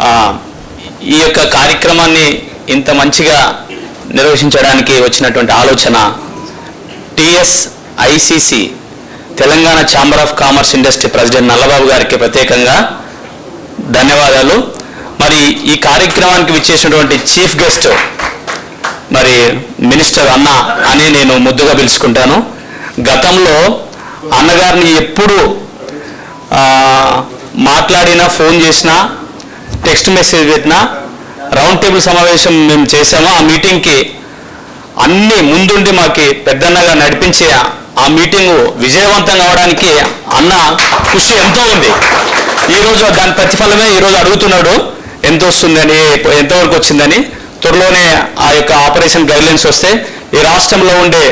ఆ, ఈ యొక్క కార్యక్రమాన్ని ఇంత మంచిగా నిర్వహించడానికి వచ్చినటువంటి ఆలోచన TSICC Telangana chamber of commerce industry president Nallababu గారికి ప్రత్యేకంగా ధన్యవాదాలు. మరి ఈ కార్యక్రమానికి విచ్చేసినటువంటి చీఫ్ గెస్ట్ మరి మినిస్టర్ అన్న అని నేను ముద్దుగా పిలుచుకుంటాను. గతంలో అన్నగారిని ఎప్పుడు మాట్లాడినా, ఫోన్ చేసినా, టెక్స్ట్ మెసేజ్ పెట్టినా, రౌండ్ టేబుల్ సమావేశం మేము చేసామో ఆ మీటింగ్కి అన్ని ముందుండి మాకు పెద్దన్నగా నడిపించే ఆ మీటింగు విజయవంతం కావడానికి అన్న కృషి ఎంతో ఉంది. ఈరోజు దాని ప్రతిఫలమే ఈరోజు అడుగుతున్నాడు ఎంత వస్తుందని, ఎంతవరకు వచ్చిందని. త్వరలోనే ఆ యొక్క ఆపరేషన్ గైడ్లైన్స్ వస్తే ఈ రాష్ట్రంలో ఉండే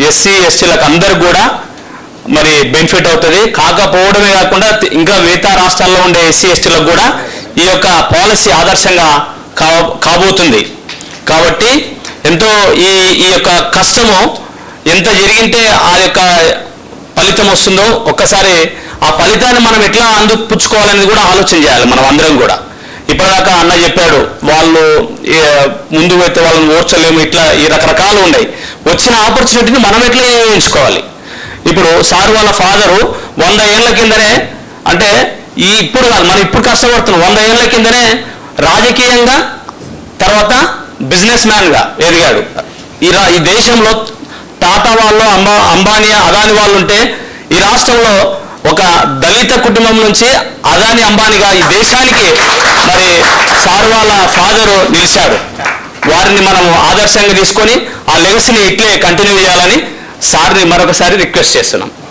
ఎస్సీ ఎస్టీలకు అందరికి కూడా మరి బెనిఫిట్ అవుతుంది. కాకపోవడమే కాకుండా ఇంకా మిగతా రాష్ట్రాల్లో ఉండే ఎస్సీ ఎస్టీలకు కూడా ఈ యొక్క పాలసీ ఆదర్శంగా కాబోతుంది. కాబట్టి ఎంతో ఈ యొక్క కష్టము ఎంత జరిగింటే ఆ యొక్క ఫలితం వస్తుందో ఒక్కసారి ఆ ఫలితాన్ని మనం ఎట్లా అందిపుచ్చుకోవాలనేది కూడా ఆలోచన చేయాలి మనం అందరం కూడా. ఇప్పటిదాకా అన్న చెప్పాడు, వాళ్ళు ముందు అయితే వాళ్ళని ఓర్చలేము, ఇట్లా ఈ రకరకాలు ఉన్నాయి. వచ్చిన ఆపర్చునిటీని మనం ఎట్లా వినియోగించుకోవాలి. ఇప్పుడు సార్ వాళ్ళ ఫాదరు 100 ఏళ్ల కిందనే, అంటే ఇప్పుడు కాదు మనం ఇప్పుడు కష్టపడుతున్నాం, 100 ఏళ్ల కిందనే రాజకీయంగా తర్వాత బిజినెస్ మ్యాన్గా ఎదిగాడు. ఈ దేశంలో టాటా వాళ్ళు, అంబానీ, అదాని వాళ్ళు ఉంటే ఈ రాష్ట్రంలో ఒక దళిత కుటుంబం నుంచి అదాని, అంబానీగా ఈ దేశానికి మరి సార్ వాళ్ళ ఫాదరు నిలిచాడు. వారిని మనం ఆదర్శంగా తీసుకొని ఆ లెగసీని ఇట్లే కంటిన్యూ చేయాలని సార్ని మరొకసారి రిక్వెస్ట్ చేస్తున్నాం.